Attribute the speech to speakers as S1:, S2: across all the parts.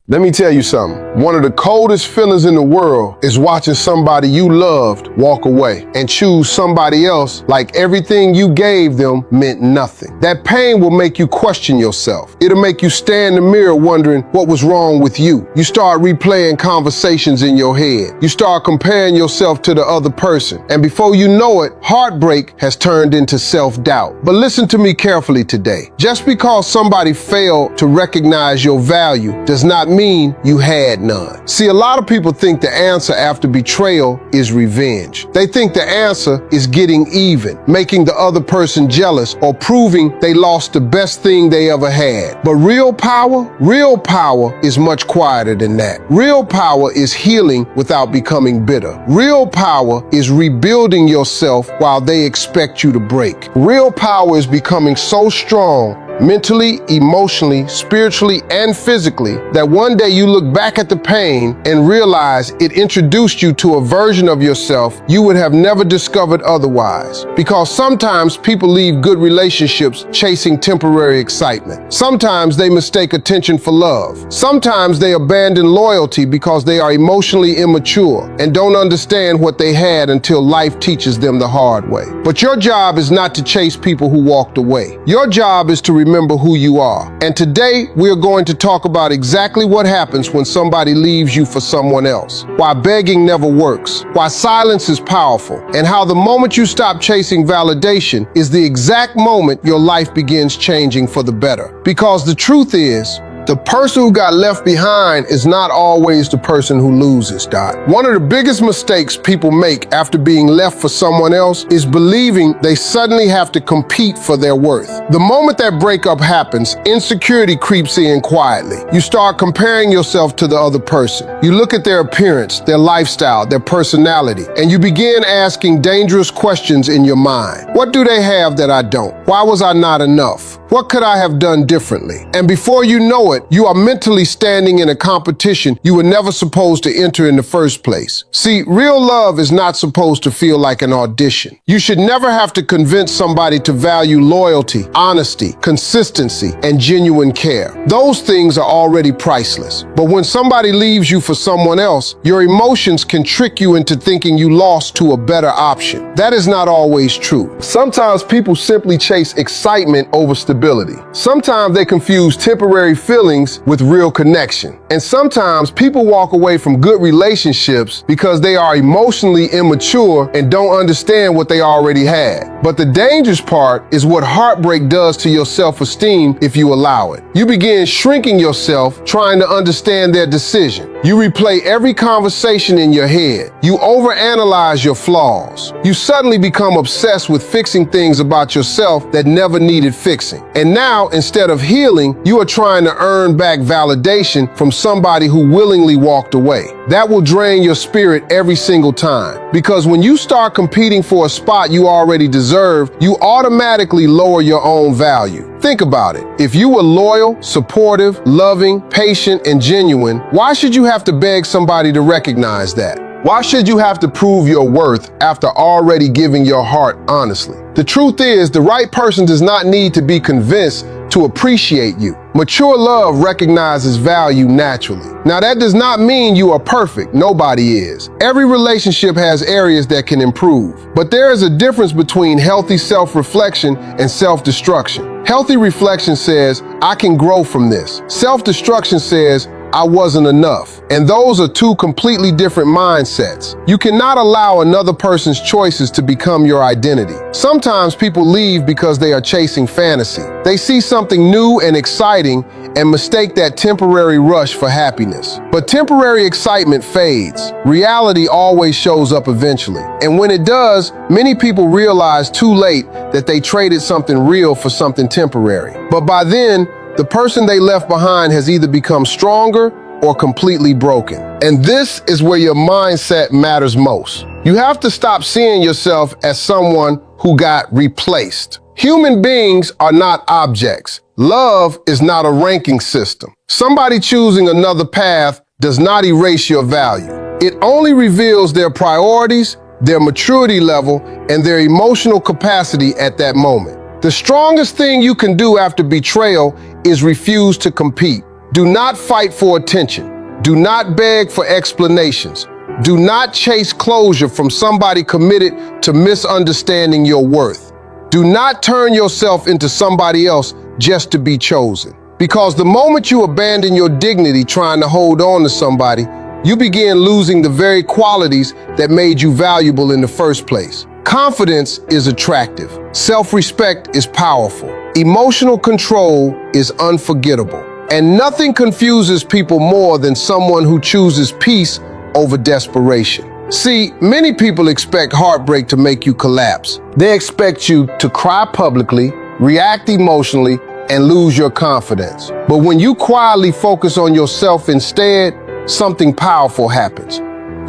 S1: Let me tell you something. One of the coldest feelings in the world is watching somebody you loved walk away and choose somebody else like everything you gave them meant nothing. That pain will make you question yourself. It'll make you stand in the mirror wondering what was wrong with you. You start replaying conversations in your head. You start comparing yourself to the other person. And before you know it, heartbreak has turned into self-doubt. But listen to me carefully today. Just because somebody failed to recognize your value does not mean you had none. See, a lot of people think the answer after betrayal is revenge. They think the answer is getting even, making the other person jealous, or proving they lost the best thing they ever had. But real power is much quieter than that. Real power is healing without becoming bitter. Real power is rebuilding yourself while they expect you to break. Real power is becoming so strong mentally, emotionally, spiritually, and physically, that one day you look back at the pain and realize it introduced you to a version of yourself you would have never discovered otherwise. Because sometimes people leave good relationships chasing temporary excitement. Sometimes they mistake attention for love. Sometimes they abandon loyalty because they are emotionally immature and don't understand what they had until life teaches them the hard way. But your job is not to chase people who walked away. Your job is to remember who you are. And today, we are going to talk about exactly what happens when somebody leaves you for someone else, why begging never works, why silence is powerful, and how the moment you stop chasing validation is the exact moment your life begins changing for the better. Because the truth is, the person who got left behind is not always the person who loses, Dot. One of the biggest mistakes people make after being left for someone else is believing they suddenly have to compete for their worth. The moment that breakup happens, insecurity creeps in quietly. You start comparing yourself to the other person. You look at their appearance, their lifestyle, their personality, and you begin asking dangerous questions in your mind. What do they have that I don't? Why was I not enough? What could I have done differently? And before you know it, you are mentally standing in a competition you were never supposed to enter in the first place. See, real love is not supposed to feel like an audition. You should never have to convince somebody to value loyalty, honesty, consistency, and genuine care. Those things are already priceless. But when somebody leaves you for someone else, your emotions can trick you into thinking you lost to a better option. That is not always true. Sometimes people simply chase excitement over stability. Sometimes they confuse temporary feelings with real connection. And sometimes people walk away from good relationships because they are emotionally immature and don't understand what they already had. But the dangerous part is what heartbreak does to your self-esteem if you allow it. You begin shrinking yourself, trying to understand their decision. You replay every conversation in your head. You overanalyze your flaws. You suddenly become obsessed with fixing things about yourself that never needed fixing. And now, instead of healing, you are trying to earn back validation from somebody who willingly walked away. That will drain your spirit every single time. Because when you start competing for a spot you already deserve, you automatically lower your own value. Think about it. If you were loyal, supportive, loving, patient, and genuine, why should you have to beg somebody to recognize that? Why should you have to prove your worth after already giving your heart honestly? The truth is, the right person does not need to be convinced to appreciate you. Mature love recognizes value naturally. Now, that does not mean you are perfect. Nobody is. Every relationship has areas that can improve. But there is a difference between healthy self-reflection and self-destruction. Healthy reflection says, I can grow from this. Self-destruction says, I wasn't enough. And those are two completely different mindsets. You cannot allow another person's choices to become your identity. Sometimes people leave because they are chasing fantasy. They see something new and exciting and mistake that temporary rush for happiness. But temporary excitement fades. Reality always shows up eventually. And when it does, many people realize too late that they traded something real for something temporary. But by then, the person they left behind has either become stronger or completely broken. And this is where your mindset matters most. You have to stop seeing yourself as someone who got replaced. Human beings are not objects. Love is not a ranking system. Somebody choosing another path does not erase your value. It only reveals their priorities, their maturity level, and their emotional capacity at that moment. The strongest thing you can do after betrayal is refuse to compete. Do not fight for attention. Do not beg for explanations. Do not chase closure from somebody committed to misunderstanding your worth. Do not turn yourself into somebody else just to be chosen. Because the moment you abandon your dignity trying to hold on to somebody, you begin losing the very qualities that made you valuable in the first place. Confidence is attractive. Self-respect is powerful. Emotional control is unforgettable. And nothing confuses people more than someone who chooses peace over desperation. See, many people expect heartbreak to make you collapse. They expect you to cry publicly, react emotionally, and lose your confidence. But when you quietly focus on yourself instead, something powerful happens.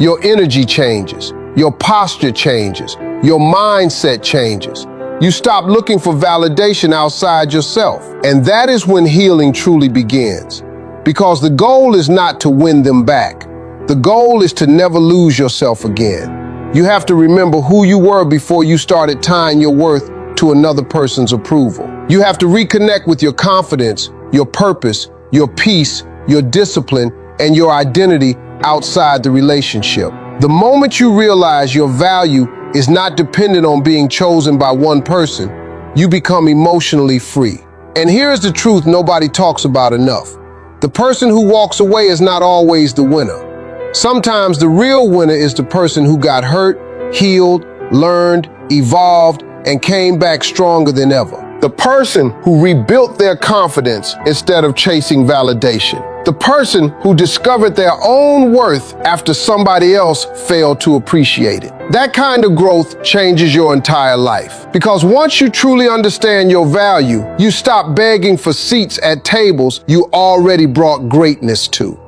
S1: Your energy changes, your posture changes, your mindset changes. You stop looking for validation outside yourself. And that is when healing truly begins. Because the goal is not to win them back. The goal is to never lose yourself again. You have to remember who you were before you started tying your worth to another person's approval. You have to reconnect with your confidence, your purpose, your peace, your discipline, and your identity outside the relationship. The moment you realize your value is not dependent on being chosen by one person, you become emotionally free. And here's the truth nobody talks about enough. The person who walks away is not always the winner. Sometimes the real winner is the person who got hurt, healed, learned, evolved, and came back stronger than ever. The person who rebuilt their confidence instead of chasing validation. The person who discovered their own worth after somebody else failed to appreciate it. That kind of growth changes your entire life. Because once you truly understand your value, you stop begging for seats at tables you already brought greatness to.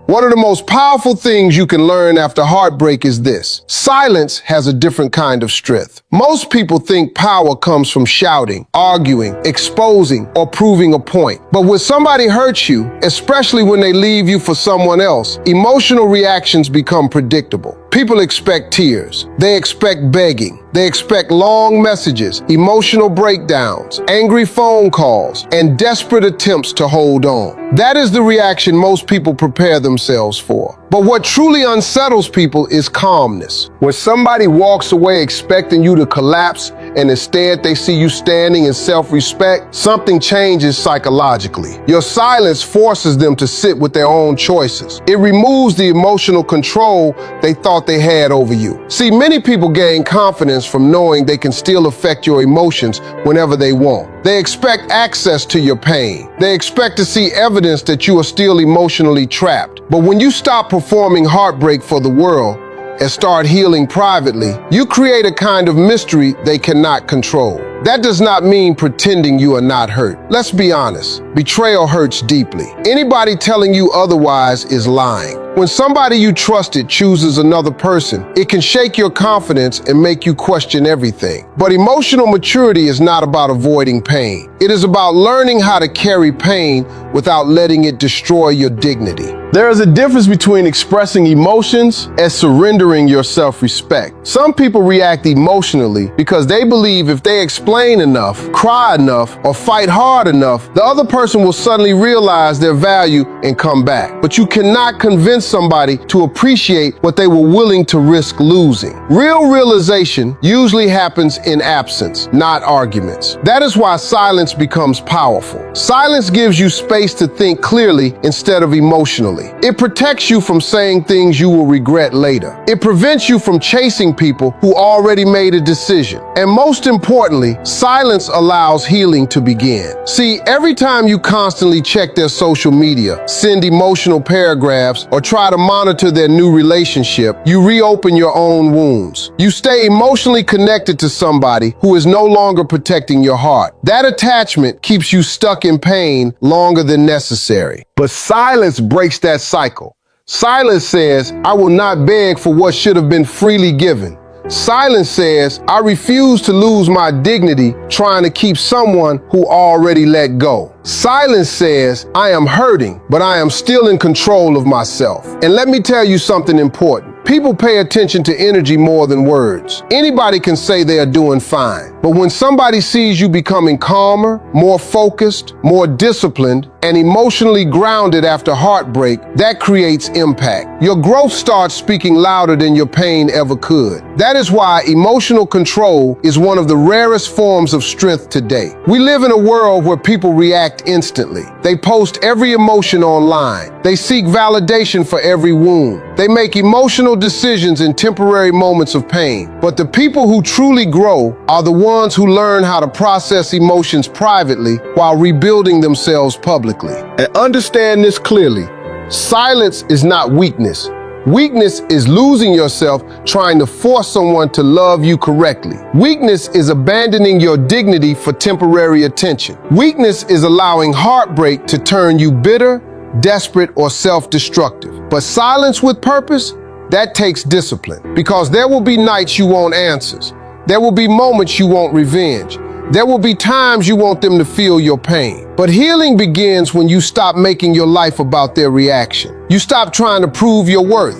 S1: One of the most powerful things you can learn after heartbreak is this. Silence has a different kind of strength. Most people think power comes from shouting, arguing, exposing, or proving a point. But when somebody hurts you, especially when they leave you for someone else, emotional reactions become predictable. People expect tears. They expect begging. They expect long messages, emotional breakdowns, angry phone calls, and desperate attempts to hold on. That is the reaction most people prepare themselves for. But what truly unsettles people is calmness. When somebody walks away expecting you to collapse and instead they see you standing in self-respect, something changes psychologically. Your silence forces them to sit with their own choices. It removes the emotional control they thought they had over you. See, many people gain confidence from knowing they can still affect your emotions whenever they want. They expect access to your pain. They expect to see evidence that you are still emotionally trapped. But when you stop performing heartbreak for the world and start healing privately, you create a kind of mystery they cannot control. That does not mean pretending you are not hurt. Let's be honest, betrayal hurts deeply. Anybody telling you otherwise is lying. When somebody you trusted chooses another person, it can shake your confidence and make you question everything. But emotional maturity is not about avoiding pain. It is about learning how to carry pain without letting it destroy your dignity. There is a difference between expressing emotions and surrendering your self-respect. Some people react emotionally because they believe if they explain enough, cry enough, or fight hard enough, the other person will suddenly realize their value and come back. But you cannot convince somebody to appreciate what they were willing to risk losing. Real realization usually happens in absence, not arguments. That is why silence becomes powerful. Silence gives you space to think clearly instead of emotionally. It protects you from saying things you will regret later. It prevents you from chasing people who already made a decision. And most importantly, silence allows healing to begin. See, every time you constantly check their social media, send emotional paragraphs, or try to monitor their new relationship, you reopen your own wounds. You stay emotionally connected to somebody who is no longer protecting your heart. That attachment keeps you stuck in pain longer than necessary. But silence breaks that cycle. Silence says, I will not beg for what should have been freely given. Silence says, I refuse to lose my dignity trying to keep someone who already let go. Silence says, I am hurting, but I am still in control of myself. And let me tell you something important. People pay attention to energy more than words. Anybody can say they are doing fine. But when somebody sees you becoming calmer, more focused, more disciplined, and emotionally grounded after heartbreak, that creates impact. Your growth starts speaking louder than your pain ever could. That is why emotional control is one of the rarest forms of strength today. We live in a world where people react instantly. They post every emotion online. They seek validation for every wound. They make emotional decisions in temporary moments of pain. But the people who truly grow are the ones who learn how to process emotions privately while rebuilding themselves publicly. And understand this clearly. Silence is not weakness. Weakness is losing yourself trying to force someone to love you correctly. Weakness is abandoning your dignity for temporary attention. Weakness is allowing heartbreak to turn you bitter, desperate, or self-destructive. But silence with purpose, that takes discipline. Because there will be nights you want answers. There will be moments you want revenge. There will be times you want them to feel your pain. But healing begins when you stop making your life about their reaction. You stop trying to prove your worth.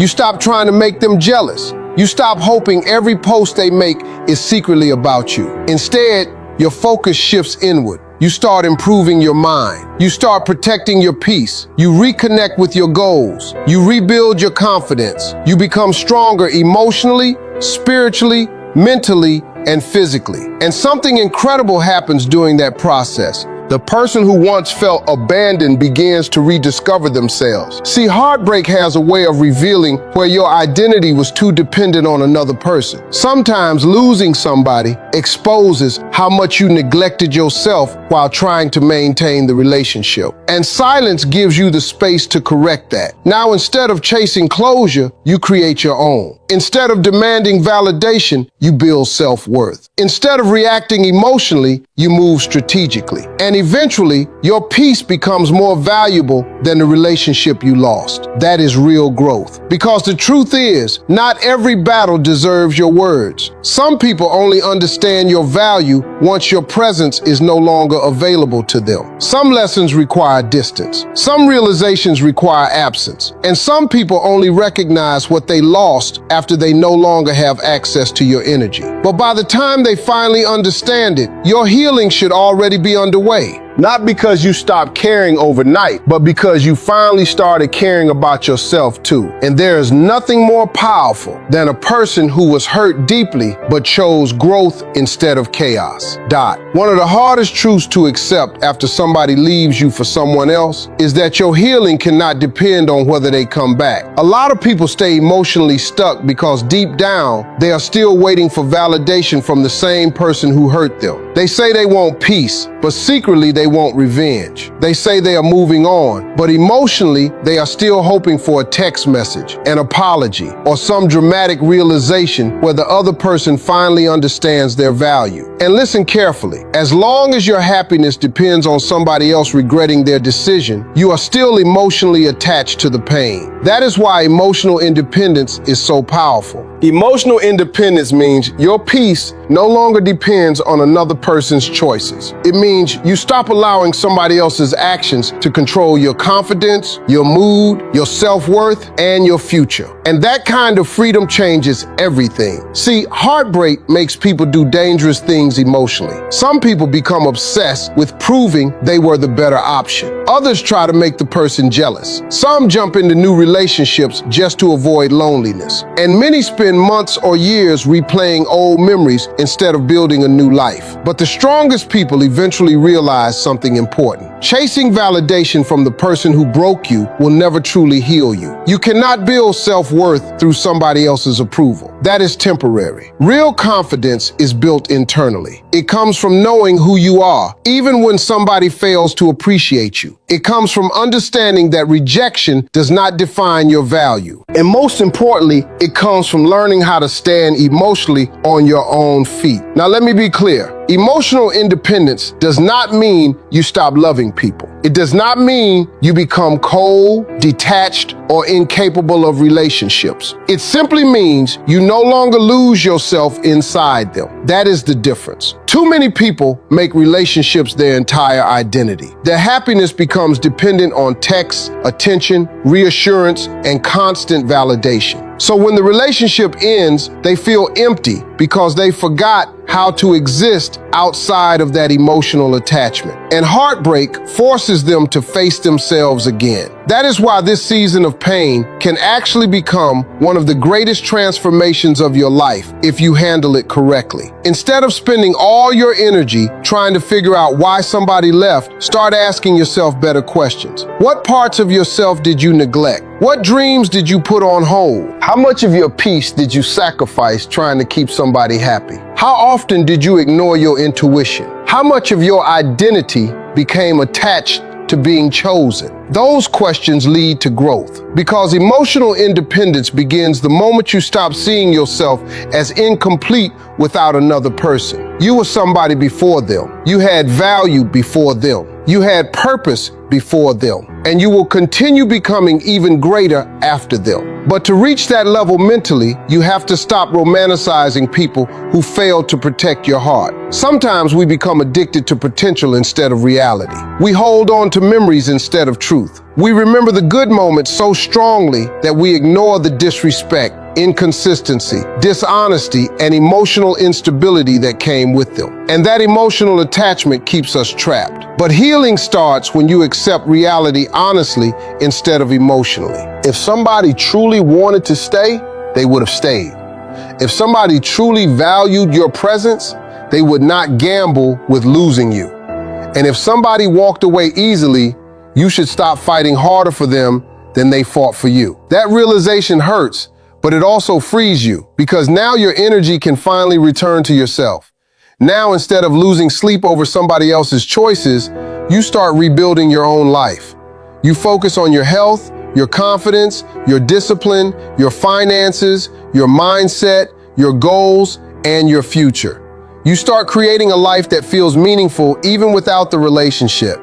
S1: You stop trying to make them jealous. You stop hoping every post they make is secretly about you. Instead, your focus shifts inward. You start improving your mind. You start protecting your peace. You reconnect with your goals. You rebuild your confidence. You become stronger emotionally, spiritually, mentally, and physically. And something incredible happens during that process. The person who once felt abandoned begins to rediscover themselves. See, heartbreak has a way of revealing where your identity was too dependent on another person. Sometimes losing somebody exposes how much you neglected yourself while trying to maintain the relationship. And silence gives you the space to correct that. Now, instead of chasing closure, you create your own. Instead of demanding validation, you build self-worth. Instead of reacting emotionally, you move strategically. And eventually, your peace becomes more valuable than the relationship you lost. That is real growth. Because the truth is, not every battle deserves your words. Some people only understand your value once your presence is no longer available to them. Some lessons require distance. Some realizations require absence. And some people only recognize what they lost after they no longer have access to your energy. But by the time they finally understand it, your healing should already be underway. Not because you stopped caring overnight, but because you finally started caring about yourself too. And there is nothing more powerful than a person who was hurt deeply but chose growth instead of chaos. One of the hardest truths to accept after somebody leaves you for someone else is that your healing cannot depend on whether they come back. A lot of people stay emotionally stuck because deep down, they are still waiting for validation from the same person who hurt them. They say they want peace, but secretly they want revenge. They say they are moving on, but emotionally they are still hoping for a text message, an apology, or some dramatic realization where the other person finally understands their value. And listen carefully, as long as your happiness depends on somebody else regretting their decision, you are still emotionally attached to the pain. That is why emotional independence is so powerful. Emotional independence means your peace no longer depends on another person's choices. It means you stop allowing somebody else's actions to control your confidence, your mood, your self-worth, and your future. And that kind of freedom changes everything. See, heartbreak makes people do dangerous things emotionally. Some people become obsessed with proving they were the better option. Others try to make the person jealous. Some jump into new relationships just to avoid loneliness. And many spend months or years replaying old memories instead of building a new life. But the strongest people eventually realize something important. Chasing validation from the person who broke you will never truly heal you. You cannot build self-worth through somebody else's approval. That is temporary. Real confidence is built internally. It comes from knowing who you are, even when somebody fails to appreciate you. It comes from understanding that rejection does not define your value. And most importantly, it comes from learning how to stand emotionally on your own feet. Now, let me be clear. Emotional independence does not mean you stop loving people. It does not mean you become cold, detached, or incapable of relationships. It simply means you no longer lose yourself inside them. That is the difference. Too many people make relationships their entire identity. Their happiness becomes dependent on texts, attention, reassurance, and constant validation. So when the relationship ends, they feel empty because they forgot how to exist outside of that emotional attachment. And heartbreak forces them to face themselves again. That is why this season of pain can actually become one of the greatest transformations of your life if you handle it correctly. Instead of spending all your energy trying to figure out why somebody left, start asking yourself better questions. What parts of yourself did you neglect? What dreams did you put on hold? How much of your peace did you sacrifice trying to keep somebody happy? How often did you ignore your intuition? How much of your identity became attached to being chosen? Those questions lead to growth, because emotional independence begins the moment you stop seeing yourself as incomplete without another person. You were somebody before them. You had value before them. You had purpose before them, and you will continue becoming even greater after them. But to reach that level mentally, you have to stop romanticizing people who failed to protect your heart. Sometimes we become addicted to potential instead of reality. We hold on to memories instead of truth. We remember the good moments so strongly that we ignore the disrespect, inconsistency, dishonesty, and emotional instability that came with them. And that emotional attachment keeps us trapped. But healing starts when you accept reality honestly instead of emotionally. If somebody truly wanted to stay, they would have stayed. If somebody truly valued your presence, they would not gamble with losing you. And if somebody walked away easily, you should stop fighting harder for them than they fought for you. That realization hurts, but it also frees you, because now your energy can finally return to yourself. Now, instead of losing sleep over somebody else's choices, you start rebuilding your own life. You focus on your health, your confidence, your discipline, your finances, your mindset, your goals, and your future. You start creating a life that feels meaningful even without the relationship.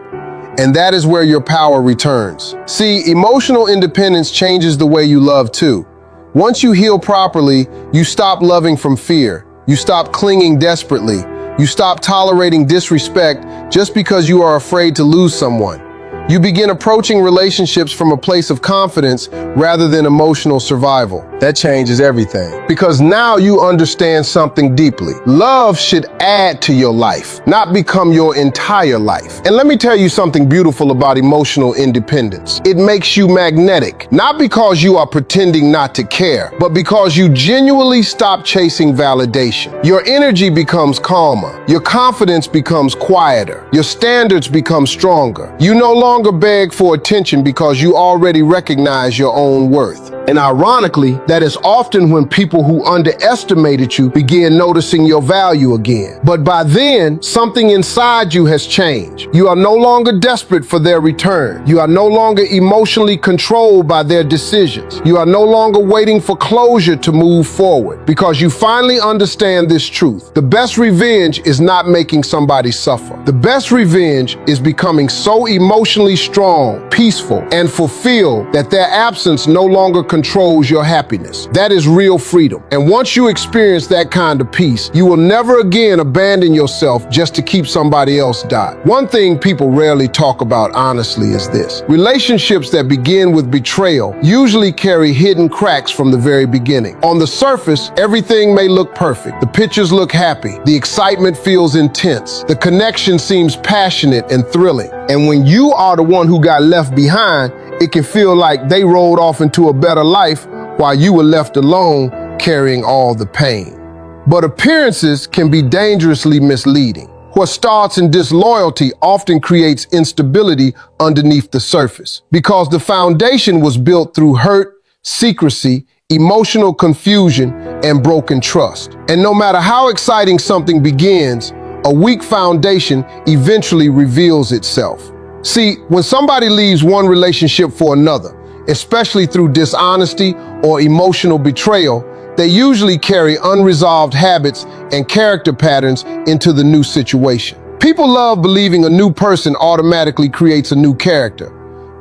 S1: And that is where your power returns. See, emotional independence changes the way you love too. Once you heal properly, you stop loving from fear. You stop clinging desperately. You stop tolerating disrespect just because you are afraid to lose someone. You begin approaching relationships from a place of confidence rather than emotional survival. That changes everything, because now you understand something deeply. Love should add to your life, not become your entire life. And let me tell you something beautiful about emotional independence. It makes you magnetic, not because you are pretending not to care, but because you genuinely stop chasing validation. Your energy becomes calmer. Your confidence becomes quieter. Your standards become stronger. You no longer beg for attention because you already recognize your own worth. And ironically, that is often when people who underestimated you begin noticing your value again. But by then, something inside you has changed. You are no longer desperate for their return. You are no longer emotionally controlled by their decisions. You are no longer waiting for closure to move forward, because you finally understand this truth. The best revenge is not making somebody suffer. The best revenge is becoming so emotionally strong, peaceful, and fulfilled that their absence no longer controls your happiness. That is real freedom. And once you experience that kind of peace, you will never again abandon yourself just to keep somebody else die. One thing people rarely talk about honestly is this: relationships that begin with betrayal usually carry hidden cracks from the very beginning. On the surface, everything may look perfect. The pictures look happy. The excitement feels intense. The connection seems passionate and thrilling. And when you are the one who got left behind, it can feel like they rolled off into a better life while you were left alone carrying all the pain. But appearances can be dangerously misleading. What starts in disloyalty often creates instability underneath the surface, because the foundation was built through hurt, secrecy, emotional confusion, and broken trust. And no matter how exciting something begins, a weak foundation eventually reveals itself. See, when somebody leaves one relationship for another, especially through dishonesty or emotional betrayal, they usually carry unresolved habits and character patterns into the new situation. People love believing a new person automatically creates a new character,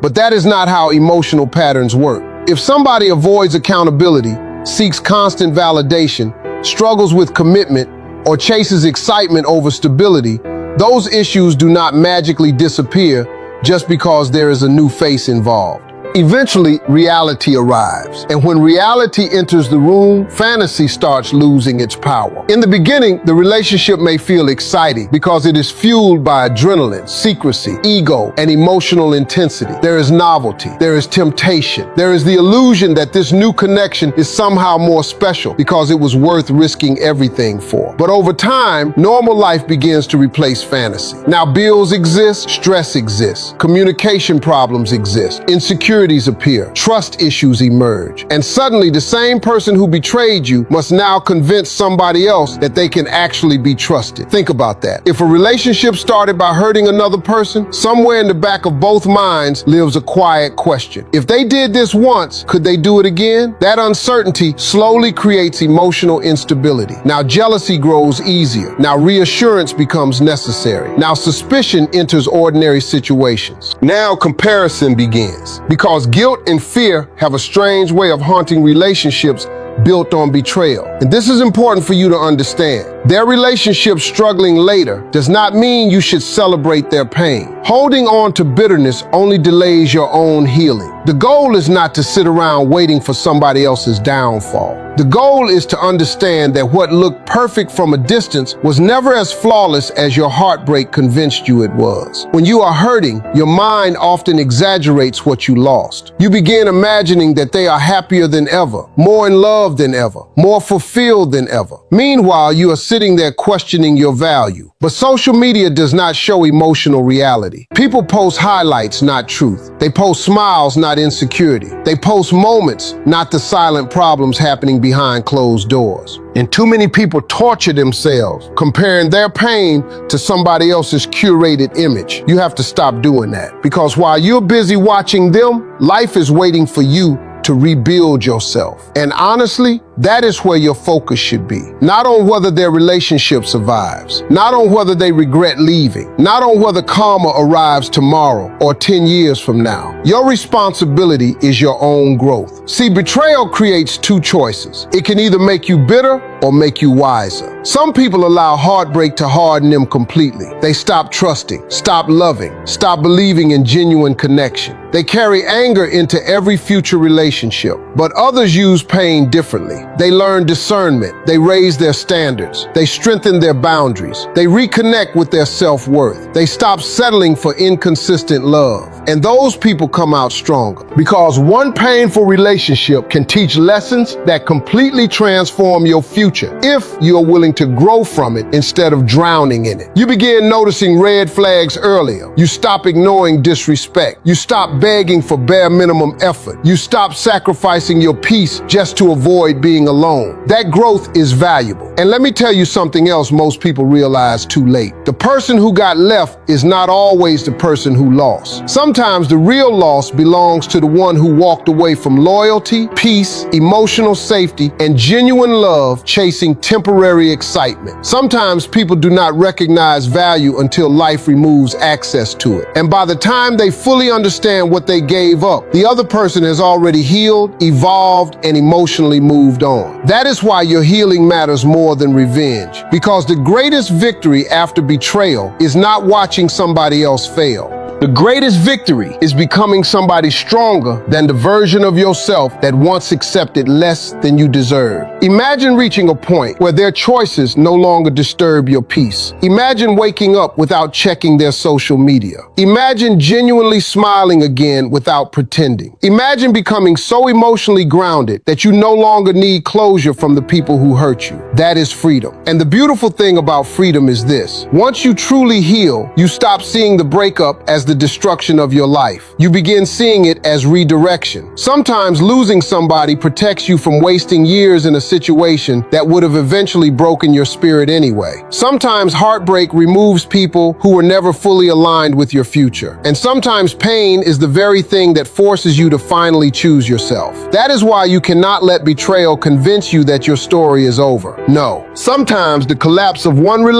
S1: but that is not how emotional patterns work. If somebody avoids accountability, seeks constant validation, struggles with commitment, or chases excitement over stability, those issues do not magically disappear just because there is a new face involved. Eventually, reality arrives. And when reality enters the room, fantasy starts losing its power. In the beginning, the relationship may feel exciting because it is fueled by adrenaline, secrecy, ego, and emotional intensity. There is novelty, there is temptation, there is the illusion that this new connection is somehow more special because it was worth risking everything for. But over time, normal life begins to replace fantasy. Now bills exist, stress exists, communication problems exist, insecurities appear, trust issues emerge, and suddenly the same person who betrayed you must now convince somebody else that they can actually be trusted. Think about that. If a relationship started by hurting another person, somewhere in the back of both minds lives a quiet question. If they did this once, could they do it again? That uncertainty slowly creates emotional instability. Now jealousy grows easier. Now reassurance becomes necessary. Now suspicion enters ordinary situations. Now comparison begins. Because guilt and fear have a strange way of haunting relationships built on betrayal. And this is important for you to understand. Their relationship struggling later does not mean you should celebrate their pain. Holding on to bitterness only delays your own healing. The goal is not to sit around waiting for somebody else's downfall. The goal is to understand that what looked perfect from a distance was never as flawless as your heartbreak convinced you it was. When you are hurting, your mind often exaggerates what you lost. You begin imagining that they are happier than ever, more in love than ever, more fulfilled than ever. Meanwhile, you are sitting there questioning your value. But social media does not show emotional reality. People post highlights, not truth. They post smiles, not insecurity. They post moments, not the silent problems happening behind closed doors. And too many people torture themselves, comparing their pain to somebody else's curated image. You have to stop doing that, because while you're busy watching them, life is waiting for you to rebuild yourself. And honestly, that is where your focus should be. Not on whether their relationship survives, not on whether they regret leaving, not on whether karma arrives tomorrow or 10 years from now. Your responsibility is your own growth. See, betrayal creates two choices. It can either make you bitter or make you wiser. Some people allow heartbreak to harden them completely. They stop trusting, stop loving, stop believing in genuine connection. They carry anger into every future relationship. But others use pain differently. They learn discernment. They raise their standards. They strengthen their boundaries. They reconnect with their self-worth. They stop settling for inconsistent love. And those people come out stronger, because one painful relationship can teach lessons that completely transform your future if you're willing to grow from it instead of drowning in it. You begin noticing red flags earlier. You stop ignoring disrespect. You stop begging for bare minimum effort. You stop sacrificing your peace just to avoid being alone. That growth is valuable. And let me tell you something else most people realize too late. The person who got left is not always the person who lost. Sometimes the real loss belongs to the one who walked away from loyalty, peace, emotional safety, and genuine love, chasing temporary excitement. Sometimes people do not recognize value until life removes access to it. And by the time they fully understand what they gave up, the other person has already healed, evolved, and emotionally moved on. That is why your healing matters more than revenge, because the greatest victory after betrayal is not watching somebody else fail. The greatest victory is becoming somebody stronger than the version of yourself that once accepted less than you deserved. Imagine reaching a point where their choices no longer disturb your peace. Imagine waking up without checking their social media. Imagine genuinely smiling again without pretending. Imagine becoming so emotionally grounded that you no longer need closure from the people who hurt you. That is freedom. And the beautiful thing about freedom is this: once you truly heal, you stop seeing the breakup as the destruction of your life. You begin seeing it as redirection. Sometimes losing somebody protects you from wasting years in a situation that would have eventually broken your spirit anyway. Sometimes heartbreak removes people who were never fully aligned with your future. And sometimes pain is the very thing that forces you to finally choose yourself. That is why you cannot let betrayal convince you that your story is over. No. Sometimes the collapse of one relationship